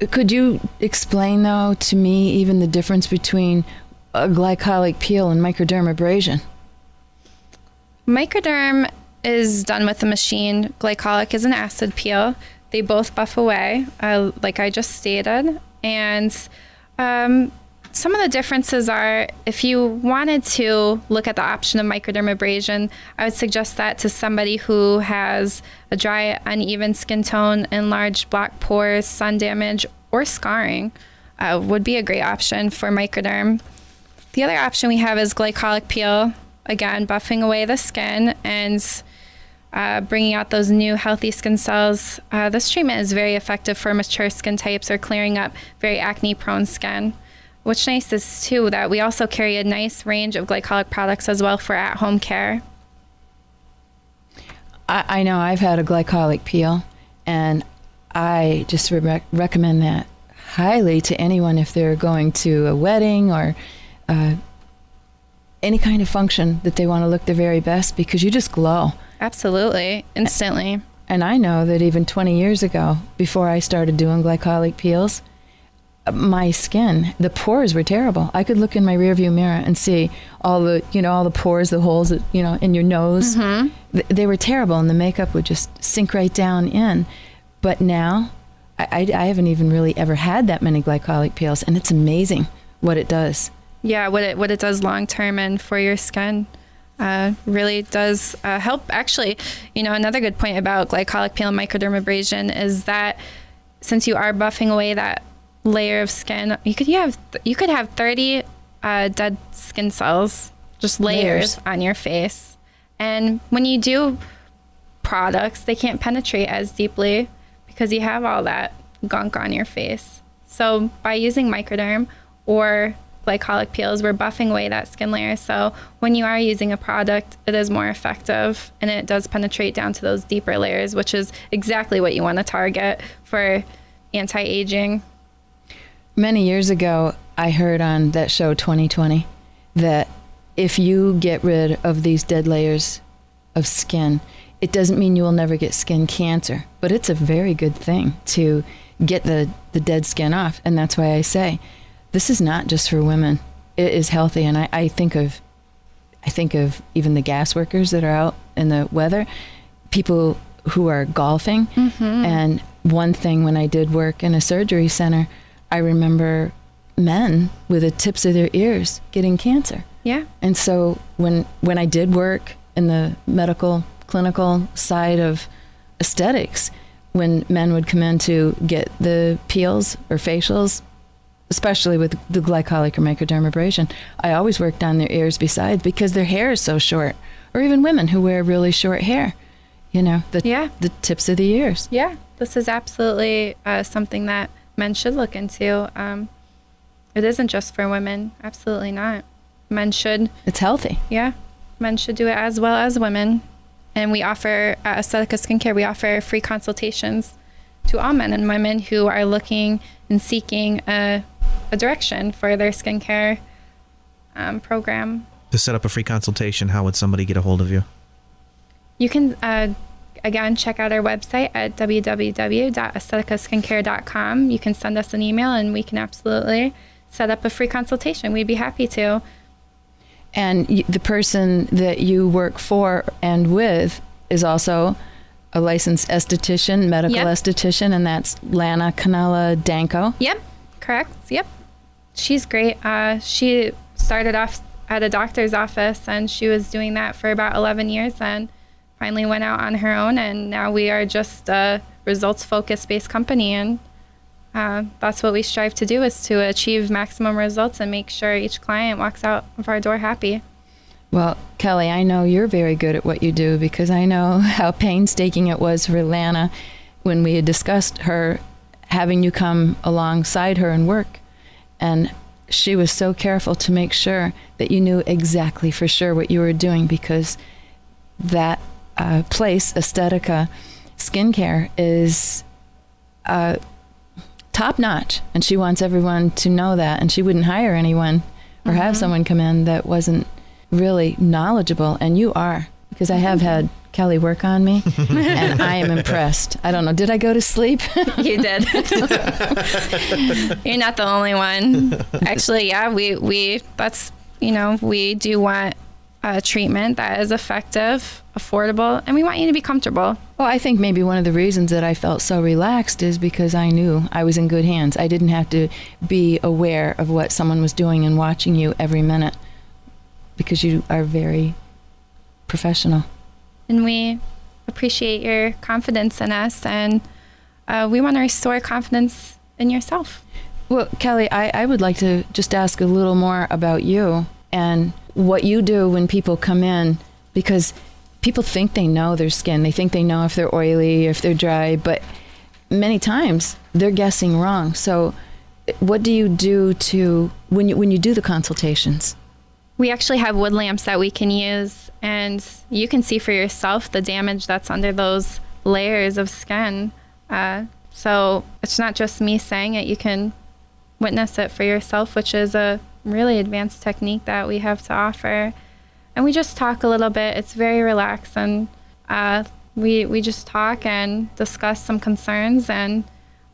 Could you explain, though, to me even the difference between a glycolic peel and microdermabrasion? Microderm is done with a machine. Glycolic is an acid peel. They both buff away, like I just stated. And some of the differences are, if you wanted to look at the option of microdermabrasion, I would suggest that to somebody who has a dry, uneven skin tone, enlarged black pores, sun damage, or scarring, would be a great option for microderm. The other option we have is glycolic peel, again, buffing away the skin and bringing out those new healthy skin cells. This treatment is very effective for mature skin types or clearing up very acne-prone skin. What's nice is, too, that we also carry a nice range of glycolic products as well for at-home care. I know I've had a glycolic peel, and I just recommend that highly to anyone if they're going to a wedding or any kind of function that they want to look their very best, because you just glow. Absolutely. Instantly. And I know that even 20 years ago, before I started doing glycolic peels, my skin, the pores were terrible. I could look in my rearview mirror and see all the pores, the holes, in your nose. Mm-hmm. They were terrible, and the makeup would just sink right down in. But now, I haven't even really ever had that many glycolic peels, and it's amazing what it does. Yeah, what it does long term and for your skin. Really does help. Actually, another good point about glycolic peel and microdermabrasion is that since you are buffing away that layer of skin, you could have 30 dead skin cells, just layers on your face. And when you do products, they can't penetrate as deeply because you have all that gunk on your face. So by using microderm or glycolic peels, we're buffing away that skin layer. So when you are using a product, it is more effective and it does penetrate down to those deeper layers, which is exactly what you want to target for anti-aging. Many years ago, I heard on that show 2020 that if you get rid of these dead layers of skin, it doesn't mean you will never get skin cancer, but it's a very good thing to get the dead skin off. And that's why I say, this is not just for women. It is healthy. And I think of even the gas workers that are out in the weather, people who are golfing. Mm-hmm. And one thing, when I did work in a surgery center, I remember men with the tips of their ears getting cancer. Yeah. And so when I did work in the medical clinical side of aesthetics, when men would come in to get the peels or facials, especially with the glycolic or microdermabrasion, I always worked on their ears besides, because their hair is so short. Or even women who wear really short hair, the tips of the ears. Yeah, this is absolutely something that men should look into. It isn't just for women. Absolutely not. Men should. It's healthy. Yeah. Men should do it as well as women. And we offer, at Aesthetica Skincare, we offer free consultations to all men and women who are looking and seeking a direction for their skincare program. To set up a free consultation, how would somebody get a hold of you? You can, again, check out our website at www.aestheticaskincare.com. You can send us an email and we can absolutely set up a free consultation. We'd be happy to. And the person that you work for and with is also a licensed esthetician, medical esthetician, and that's Lana Canella Danko. Yep, correct. Yep. She's great. She started off at a doctor's office, and she was doing that for about 11 years and finally went out on her own, and now we are just a results-focused based company, and that's what we strive to do, is to achieve maximum results and make sure each client walks out of our door happy. Well, Kelly, I know you're very good at what you do, because I know how painstaking it was for Lana when we had discussed her having you come alongside her and work. And she was so careful to make sure that you knew exactly for sure what you were doing, because that place, Aesthetica Skincare, is top notch, and she wants everyone to know that, and she wouldn't hire anyone or have someone come in that wasn't really knowledgeable, and you are, because I have had Kelly work on me and I am impressed. I don't know, did I go to sleep? You did. You're not the only one. Actually, yeah, we do want a treatment that is effective, affordable, and we want you to be comfortable. Well, I think maybe one of the reasons that I felt so relaxed is because I knew I was in good hands. I didn't have to be aware of what someone was doing and watching you every minute, because you are very professional. And we appreciate your confidence in us, and we want to restore confidence in yourself. Well, Kelly, I would like to just ask a little more about you and what you do when people come in, because people think they know their skin. They think they know if they're oily, if they're dry, but many times they're guessing wrong. So what do you do when you do the consultations? We actually have wood lamps that we can use, and you can see for yourself the damage that's under those layers of skin. So it's not just me saying it. You can witness it for yourself, which is a really advanced technique that we have to offer. And we just talk a little bit. It's very relaxed, and we just talk and discuss some concerns, and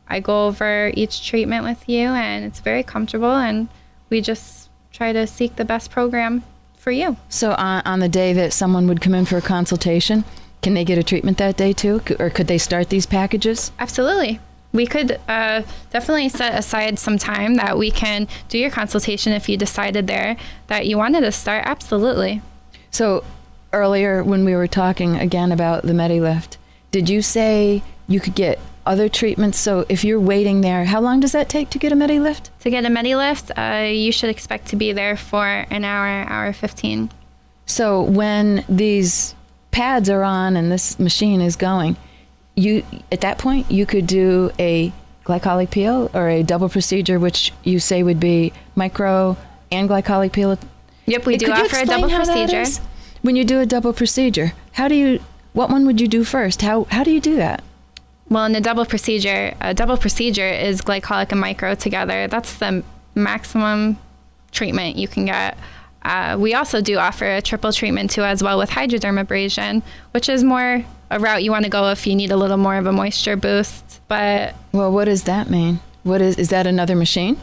I go over each treatment with you, and it's very comfortable, and we just try to seek the best program for you. So on the day that someone would come in for a consultation, can they get a treatment that day too? Or could they start these packages? Absolutely. We could definitely set aside some time that we can do your consultation if you decided there that you wanted to start. Absolutely. So earlier when we were talking again about the medi-lift, did you say you could get other treatments? So if you're waiting there, how long does that take to get a medi-lift? To get a medi-lift, you should expect to be there for an hour 15. So when these pads are on and this machine is going, at that point, you could do a glycolic peel or a double procedure, which you say would be micro and glycolic peel. Yep, we do offer a double procedure. When you do a double procedure, what one would you do first? How do you do that? Well, in a double procedure is glycolic and micro together. That's the maximum treatment you can get. We also do offer a triple treatment too as well with hydrodermabrasion, which is more a route you want to go if you need a little more of a moisture boost. But well, what does that mean? Is that another machine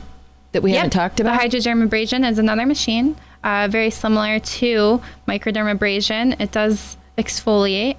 that we haven't talked about? The hydrodermabrasion is another machine, very similar to microdermabrasion. It does exfoliate,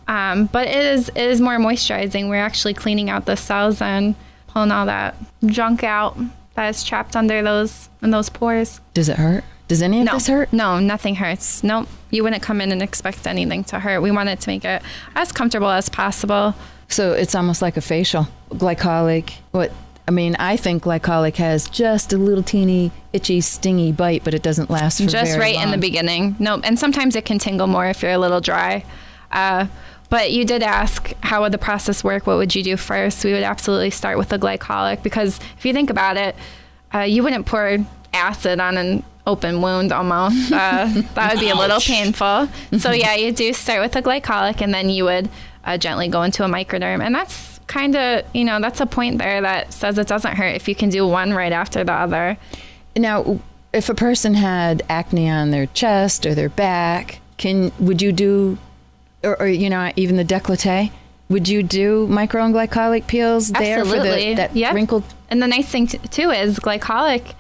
but it is more moisturizing. We're actually cleaning out the cells and pulling all that junk out that is trapped under those pores. Does it hurt? Does any of this hurt? No, nothing hurts. Nope. You wouldn't come in and expect anything to hurt. We wanted to make it as comfortable as possible. So it's almost like a facial. Glycolic, I think glycolic has just a little teeny, itchy, stingy bite, but it doesn't last for just very right long. In the beginning. Nope. And sometimes it can tingle more if you're a little dry. But you did ask, how would the process work? What would you do first? We would absolutely start with the glycolic, because if you think about it, you wouldn't pour acid on an open wound almost. That would be a little painful. So yeah, you do start with the glycolic, and then you would gently go into a microderm. And that's kind of, that's a point there that says it doesn't hurt if you can do one right after the other. Now, if a person had acne on their chest or their back, would you do, or even the décolleté, would you do micro and glycolic peels there for that wrinkled? And the nice thing too is glycolic,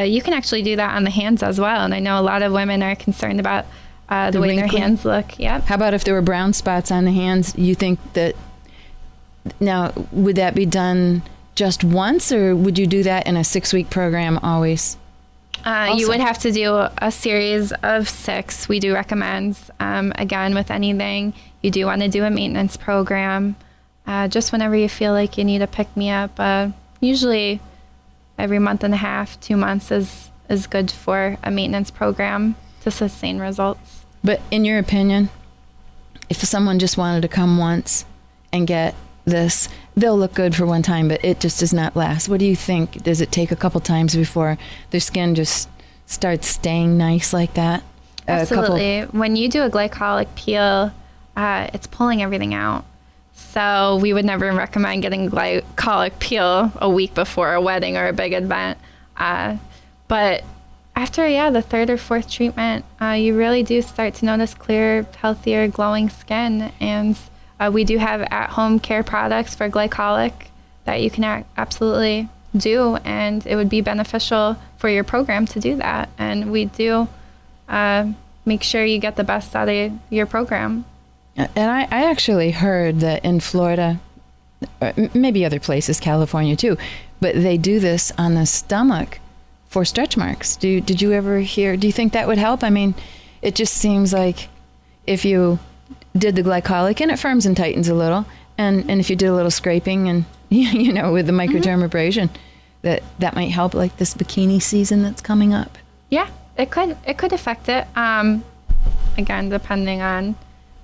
you can actually do that on the hands as well. And I know a lot of women are concerned about the way their hands look. Yep. How about if there were brown spots on the hands? You think that, now, would that be done just once, or would you do that in a 6-week program always? You would have to do a series of 6. We do recommend, again, with anything, you do want to do a maintenance program, just whenever you feel like you need a pick-me-up. Usually every month and a half, 2 months is good for a maintenance program to sustain results. But in your opinion, if someone just wanted to come once and get this, they'll look good for one time, but it just does not last. What do you think? Does it take a couple times before their skin just starts staying nice like that? Absolutely. When you do a glycolic peel, it's pulling everything out. So we would never recommend getting glycolic peel a week before a wedding or a big event. But after, the 3rd or 4th treatment, you really do start to notice clearer, healthier, glowing skin. And we do have at-home care products for glycolic that you can absolutely do, and it would be beneficial for your program to do that. And we do make sure you get the best out of your program. And I actually heard that in Florida, maybe other places, California too, but they do this on the stomach for stretch marks. Did you ever hear? Do you think that would help? I mean, it just seems like if you did the glycolic and it firms and tightens a little, and if you did a little scraping and with the microdermabrasion, that might help, like this bikini season that's coming up. Yeah, it could affect it. Again, depending on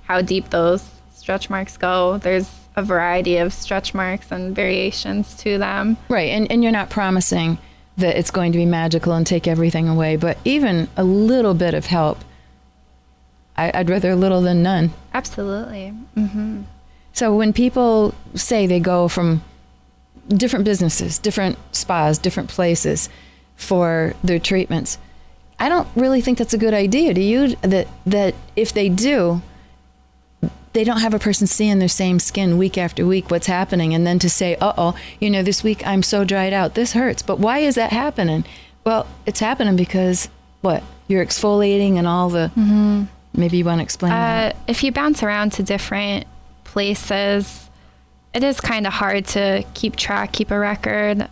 how deep those stretch marks go, there's a variety of stretch marks and variations to them. Right, and you're not promising that it's going to be magical and take everything away, but even a little bit of help, I'd rather little than none. Absolutely. Mm-hmm. So when people say they go from different businesses, different spas, different places for their treatments, I don't really think that's a good idea. Do you? That if they do, they don't have a person seeing their same skin week after week, what's happening, and then to say, this week I'm so dried out, this hurts. But why is that happening? Well, it's happening because, you're exfoliating and all the... Mm-hmm. Maybe you want to explain that. If you bounce around to different places, it is kind of hard to keep a record.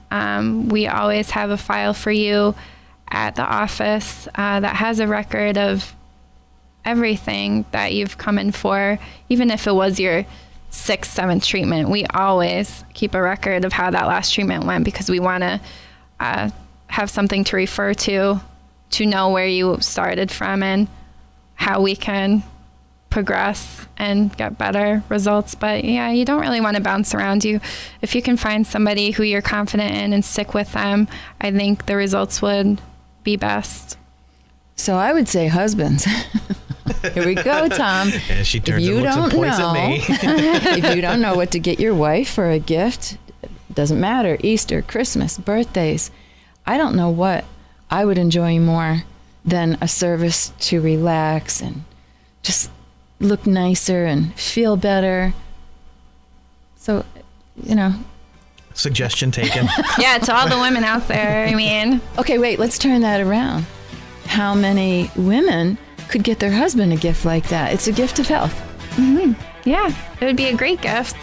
We always have a file for you at the office that has a record of everything that you've come in for. Even if it was your 6th, 7th treatment, we always keep a record of how that last treatment went, because we want to have something to refer to know where you started from and how we can progress and get better results. But you don't really want to bounce around. If you can find somebody who you're confident in and stick with them, I think the results would be best. So I would say husbands. Here we go, Tom. And she turns and looks and points at me. If you don't know what to get your wife for a gift, it doesn't matter. Easter, Christmas, birthdays. I don't know what I would enjoy more than a service to relax and just look nicer and feel better. So, Suggestion taken. Yeah, to all the women out there, Okay, wait, let's turn that around. How many women could get their husband a gift like that? It's a gift of health. Mm-hmm. Yeah, it would be a great gift.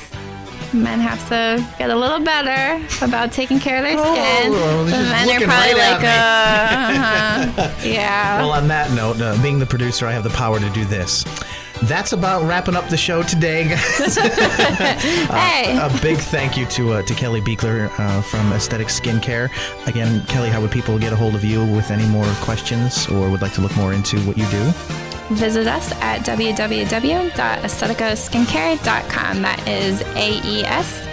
Men have to get a little better about taking care of their skin. The men are probably yeah. Well, on that note, being the producer, I have the power to do this. That's about wrapping up the show today, guys. Hey. A big thank you to Kelly Beichler from Aesthetic Skincare. Again, Kelly, how would people get a hold of you with any more questions or would like to look more into what you do? visit us at www.aestheticaskincare.com. That is AESTHETICA.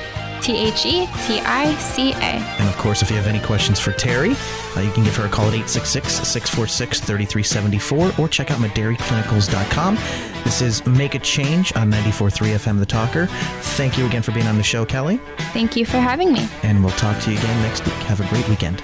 And of course, if you have any questions for Terry, you can give her a call at 866-646-3374 or check out MedairyClinicals.com. This is Make a Change on 94.3 FM The Talker. Thank you again for being on the show, Kelly. Thank you for having me. And we'll talk to you again next week. Have a great weekend.